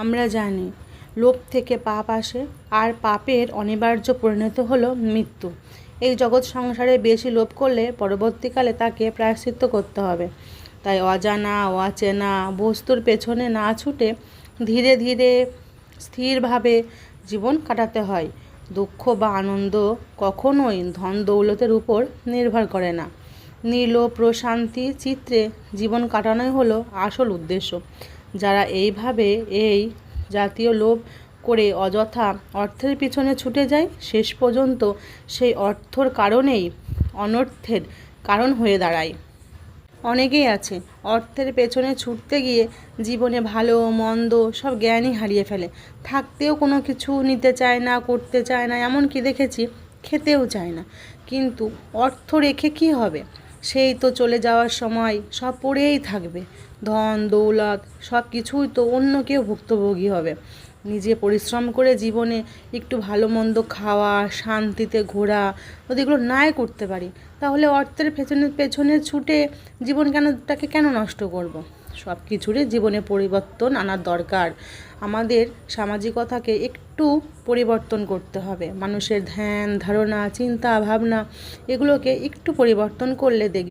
আমরা জানি লোভ থেকে পাপ আসে, আর পাপের অনিবার্য পরিণত হলো মৃত্যু। এই জগৎ সংসারে বেশি লোভ করলে পরবর্তীকালে তাকে প্রায়শ্চিত্ত করতে হবে। তাই অজানা অচেনা বস্তুর পেছনে না ছুটে ধীরে ধীরে স্থিরভাবে জীবন কাটাতে হয়। দুঃখ বা আনন্দ কখনোই ধন দৌলতের উপর নির্ভর করে না। নির্লোভ প্রশান্তি চিত্রে জীবন কাটানোই হলো আসল উদ্দেশ্য। যারা এইভাবে এই জাতীয় লোভ করে অযথা অর্থের পিছনে ছুটে যায়, শেষ পর্যন্ত সেই অর্থর কারণেই অনর্থের কারণ হয়ে দাঁড়ায়। অনেকেই আছে অর্থের পেছনে ছুটতে গিয়ে জীবনে ভালো মন্দ সব জ্ঞানই হারিয়ে ফেলে। থাকতেও কোনো কিছু নিতে চায় না, করতে চায় না, এমনকি দেখেছি খেতেও চায় না। কিন্তু অর্থ রেখে কি হবে? সেই তো চলে যাওয়ার সময় সব পড়েই থাকবে। ধন দৌলত সব কিছুই তো অন্য কেউ ভুক্তভোগী হবে। নিজে পরিশ্রম করে জীবনে একটু ভালো মন্দ খাওয়া, শান্তিতে ঘোরা, যদি এগুলো নাই করতে পারি, তাহলে অর্থের পেছনে পেছনে ছুটে জীবনটাকে কেন নষ্ট করব? সব কিছুরই জীবনে পরিবর্তন আনার দরকার। আমাদের সামাজিকতাকে একটু পরিবর্তন করতে হবে। মানুষের ধ্যান ধারণা চিন্তা ভাবনা এগুলোকে একটু পরিবর্তন করলে দেখবে